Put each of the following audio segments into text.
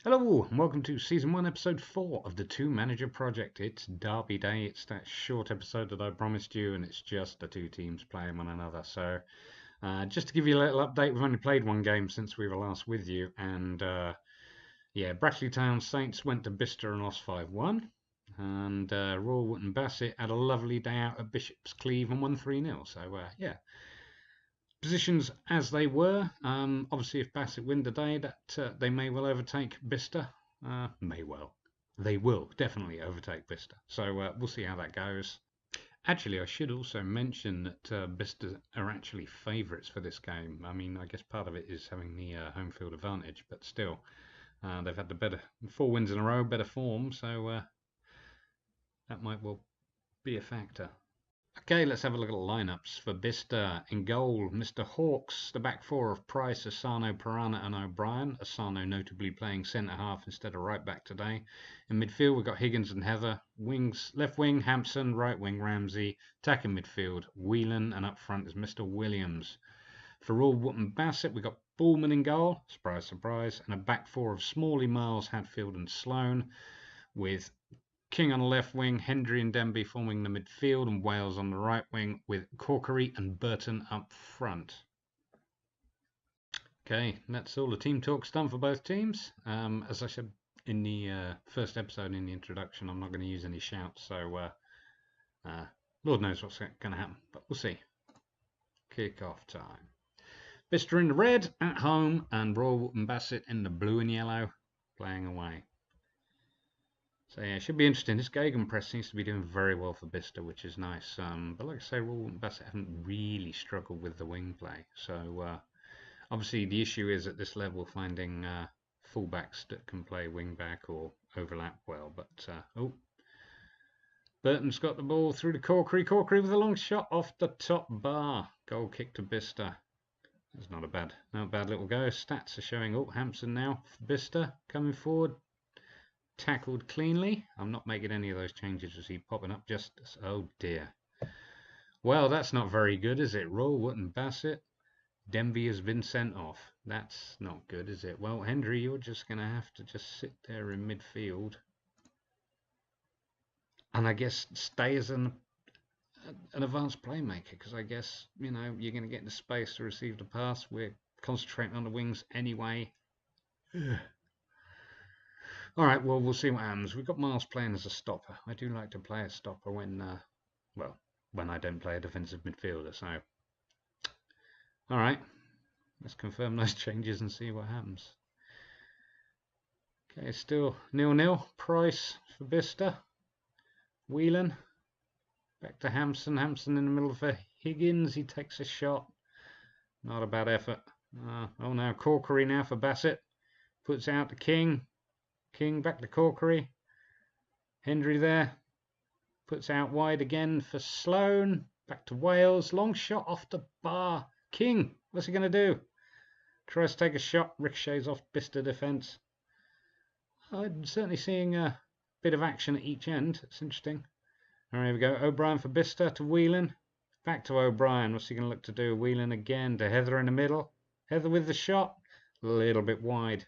Hello and welcome to Season 1 Episode 4 of the Two Manager Project. It's Derby Day, it's that short episode that I promised you, and it's just the two teams playing one another. So just to give you a little update, we've only played one game since we were last with you, and yeah, Brackley Town Saints went to Bicester and lost 5-1, and Royal Wootton Bassett had a lovely day out at Bishop's Cleeve and won 3-0. So yeah, positions as they were. Obviously, if Bassett win today, that they may well overtake Bicester. They will definitely overtake Bicester. So we'll see how that goes. Actually, I should also mention that Bicester are actually favourites for this game. I mean, I guess part of it is having the home field advantage, but still, they've had the better 4 wins in a row, better form, so that might well be a factor. Okay, let's have a look at the lineups for Bicester. In goal, Mr. Hawks, the back four of Price, Asano, Pirana and O'Brien. Asano notably playing centre-half instead of right-back today. In midfield, we've got Higgins and Heather. Wings, left wing, Hampson. Right wing, Ramsey. Attacking midfield, Whelan. And up front is Mr. Williams. For Royal Wootton Bassett, we've got Bullman in goal. Surprise, surprise. And a back four of Smalley, Miles, Hadfield and Sloane. With King on the left wing, Hendry and Denby forming the midfield, and Wales on the right wing with Corkery and Burton up front. Okay, that's all the team talk's done for both teams. As I said in the first episode in the introduction, I'm not going to use any shouts, so Lord knows what's going to happen, but we'll see. Kick-off time. Bicester in the red at home, and Royal Wootton Bassett in the blue and yellow playing away. So yeah, it should be interesting. This Gegenpress seems to be doing very well for Bicester, which is nice. But like I say, Royal Wootton Bassett haven't really struggled with the wing play. So obviously the issue is at this level finding fullbacks that can play wing back or overlap well. But Burton's got the ball through to Corkery. Corkery with a long shot off the top bar. Goal kick to Bicester. That's not a bad little go. Stats are showing. Hampson now for Bicester coming forward. Tackled cleanly. I'm not making any of those changes as he popping up just as, oh dear. Well, that's not very good, is it? Royal Wootton Bassett. Denby has been sent off. That's not good, is it? Well, Hendry, you're just going to have to just sit there in midfield. And I guess stay as an advanced playmaker, because I guess, you know, you're going to get the space to receive the pass. We're concentrating on the wings anyway. All right, well, we'll see what happens. We've got Miles playing as a stopper. I do like to play a stopper when I don't play a defensive midfielder. So, all right, let's confirm those changes and see what happens. Okay, still 0-0. Price for Bicester. Whelan. Back to Hampson. Hampson in the middle for Higgins. He takes a shot. Not a bad effort. Now Corkery now for Bassett. Puts out to King. King back to Corkery. Hendry there. Puts out wide again for Sloane. Back to Wales. Long shot off the bar. King, what's he going to do? Tries to take a shot. Ricochets off Bicester defence. I'm certainly seeing a bit of action at each end. It's interesting. All right, here we go. O'Brien for Bicester to Whelan. Back to O'Brien. What's he going to look to do? Whelan again to Heather in the middle. Heather with the shot. A little bit wide.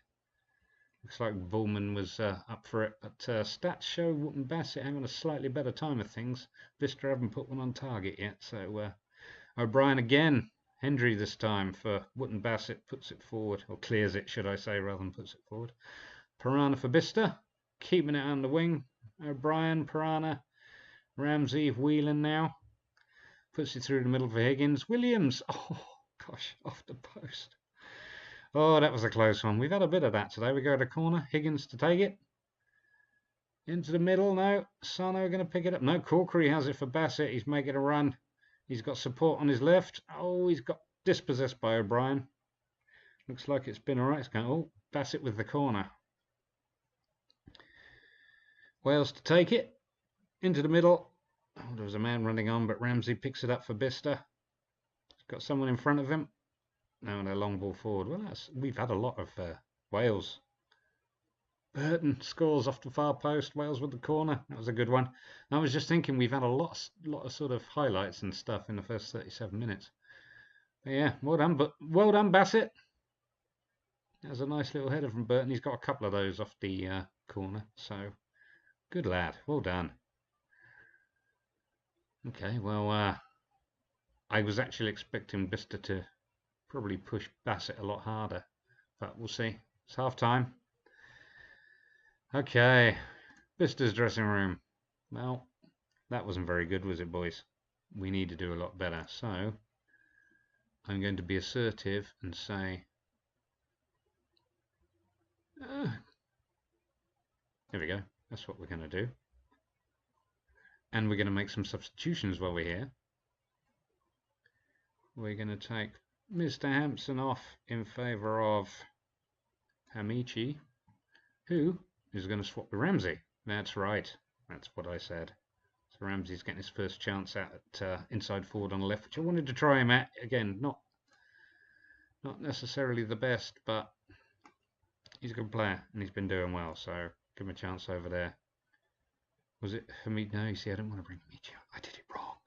Looks like Bullman was up for it, but stats show Wootton Bassett having a slightly better time of things. Bicester haven't put one on target yet, so O'Brien again. Hendry this time for Wootton Bassett, puts it forward, or clears it, should I say, rather than puts it forward. Pirana for Bicester, keeping it on the wing. O'Brien, Pirana, Ramsey, Whelan now. Puts it through the middle for Higgins. Williams, oh gosh, off the post. Oh, that was a close one. We've had a bit of that today. We go to the corner. Higgins to take it. Into the middle. No. Sano going to pick it up. No, Corkery has it for Bassett. He's making a run. He's got support on his left. Oh, he's got dispossessed by O'Brien. Looks like it's been all right. It's going, oh, Bassett with the corner. Wales to take it. Into the middle. Oh, there was a man running on, but Ramsey picks it up for Bicester. got someone in front of him. Now they're long ball forward. Well, we've had a lot of Wales. Burton scores off the far post. Wales with the corner. That was a good one. And I was just thinking we've had a lot of sort of highlights and stuff in the first 37 minutes. But yeah, well done. But well done, Bassett. That was a nice little header from Burton. He's got a couple of those off the corner. So good lad. Well done. Okay, well, I was actually expecting Bicester to probably push Bassett a lot harder, but we'll see. It's half time. Okay, Bicester's dressing room. Well, that wasn't very good, was it, boys? We need to do a lot better. So I'm going to be assertive and say, there we go. That's what we're going to do. And we're going to make some substitutions while we're here. We're going to take Mr. Hampson off in favour of Hamichi, who is going to swap with Ramsey. That's right. That's what I said. So Ramsey's getting his first chance at inside forward on the left, which I wanted to try him at. Again, not necessarily the best, but he's a good player and he's been doing well. So give him a chance over there. Was it Hamid? No, you see, I don't want to bring Hamichi out. I did it wrong.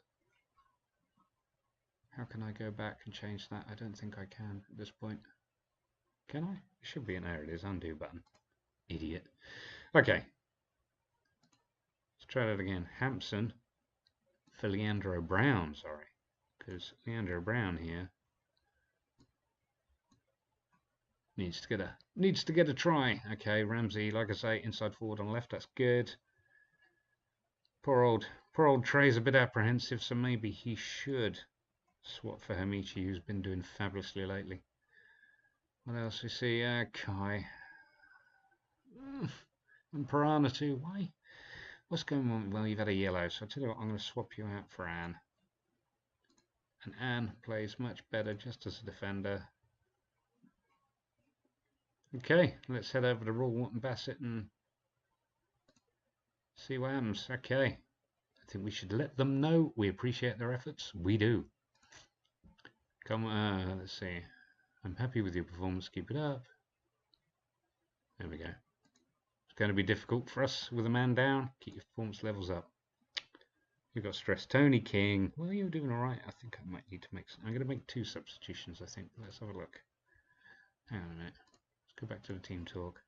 How can I go back and change that? I don't think I can at this point. Can I? It should be in there. It is. Undo button. Idiot. Okay. Let's try that again. Hampson for Leandro Brown. Sorry, because Leandro Brown here needs to get a try. Okay, Ramsey, like I say, inside forward on the left. That's good. Poor old Trey's a bit apprehensive, so maybe he should swap for Hamichi, who's been doing fabulously lately. What else we see? Kai. And Piranha too. Why? What's going on? Well, you've had a yellow, so I'll tell you what, I'm going to swap you out for Anne. And Anne plays much better just as a defender. Okay, let's head over to Royal Wootton Bassett and see what happens. Okay. I think we should let them know we appreciate their efforts. We do. Come on, let's see. I'm happy with your performance. Keep it up. There we go. It's going to be difficult for us with a man down. Keep your performance levels up. You've got stress. Tony King. Well, you're doing all right. I think I might need to make some. I'm going to make 2 substitutions, I think. Let's have a look. Hang on a minute. Let's go back to the team talk.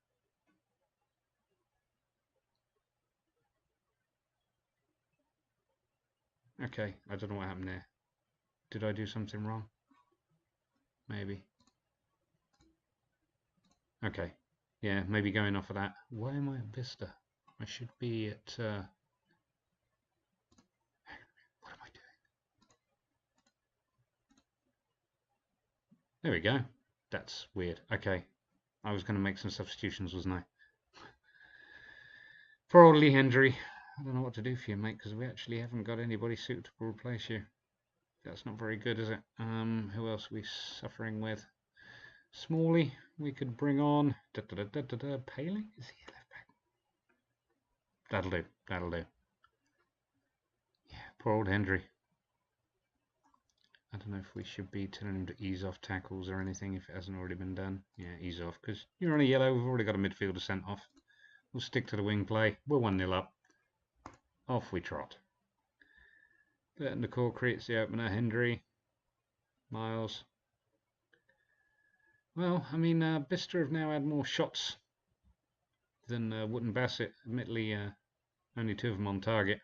Okay, I don't know what happened there. Did I do something wrong? Maybe. Okay. Yeah, maybe going off of that. Why am I at Bicester? I should be at... what am I doing? There we go. That's weird. Okay. I was going to make some substitutions, wasn't I? For old Lee Hendry. I don't know what to do for you, mate, because we actually haven't got anybody suitable to replace you. That's not very good, is it? Who else are we suffering with? Smalley, we could bring on. Paling? Is he left back? That'll do. That'll do. Yeah, poor old Hendry. I don't know if we should be telling him to ease off tackles or anything if it hasn't already been done. Yeah, ease off, because you're on a yellow. We've already got a midfielder sent off. We'll stick to the wing play. We're 1-0 up. Off we trot. Burton the core creates the opener. Hendry. Miles. Well, I mean, Bicester have now had more shots than Wootton Bassett. Admittedly, only 2 of them on target.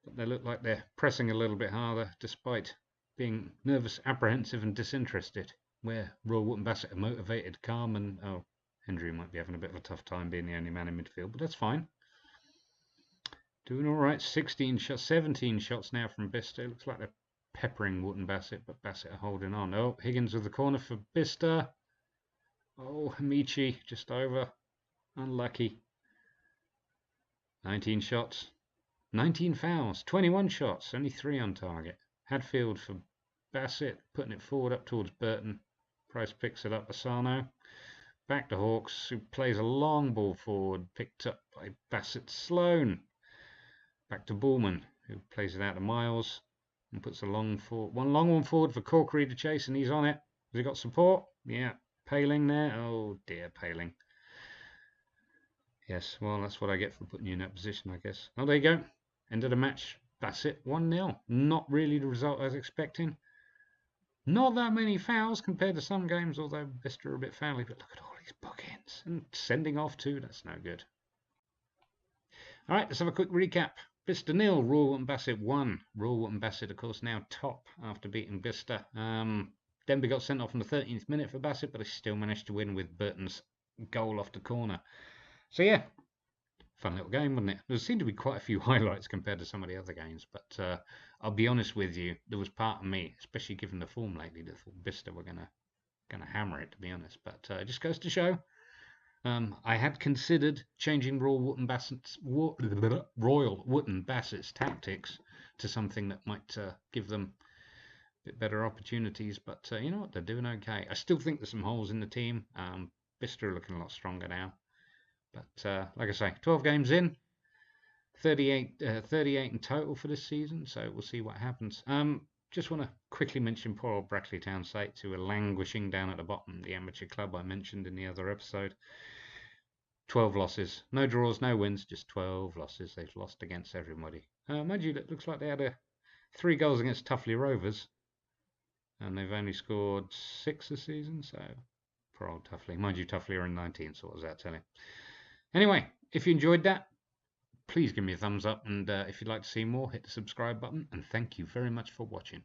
But they look like they're pressing a little bit harder, despite being nervous, apprehensive and disinterested. Where Royal Wootton Bassett are motivated, calm, and... oh, Hendry might be having a bit of a tough time being the only man in midfield, but that's fine. Doing all right. 17 shots now from Bicester. Looks like they're peppering Wootton Bassett, but Bassett are holding on. Oh, Higgins with the corner for Bicester. Oh, Hamichi just over. Unlucky. 19 shots. 19 fouls. 21 shots. Only 3 on target. Hadfield for Bassett, putting it forward up towards Burton. Price picks it up. Asano. Back to Hawks, who plays a long ball forward, picked up by Bassett Sloan. Back to Bullman, who plays it out to Miles. and puts a long one forward for Corkery to chase, and he's on it. Has he got support? Yeah. Paling there. Oh dear, Paling. Yes, well, that's what I get for putting you in that position, I guess. Oh, there you go. End of the match. Bassett 1-0. Not really the result I was expecting. Not that many fouls compared to some games, although Bicester are a bit foully, but look at all these bookends. And sending off too, that's no good. All right, let's have a quick recap. Bicester 0, Royal Wootton Bassett 1. Royal Wootton Bassett, of course, now top after beating Bicester. Denby got sent off in the 13th minute for Bassett, but he still managed to win with Burton's goal off the corner. So yeah, fun little game, wasn't it? There seemed to be quite a few highlights compared to some of the other games, but I'll be honest with you, there was part of me, especially given the form lately, that thought Bicester were gonna hammer it, to be honest. But it just goes to show. I had considered changing Royal Wootton Bassett's tactics to something that might give them bit better opportunities, but you know what, they're doing okay. I still think there's some holes in the team. Bicester are looking a lot stronger now, but like I say, 12 games in, 38 in total for this season, so we'll see what happens. Just want to quickly mention poor old Brackley Town Saints, who are languishing down at the bottom, the amateur club I mentioned in the other episode. 12 losses, no draws, no wins, just 12 losses. They've lost against everybody. Mind you, it looks like they had 3 goals against Tuffley Rovers, and they've only scored 6 this season, so poor old Tuffley. Mind you, Tuffley are in 19, so what does that tell you? Anyway, if you enjoyed that, please give me a thumbs up, and if you'd like to see more, hit the subscribe button, and thank you very much for watching.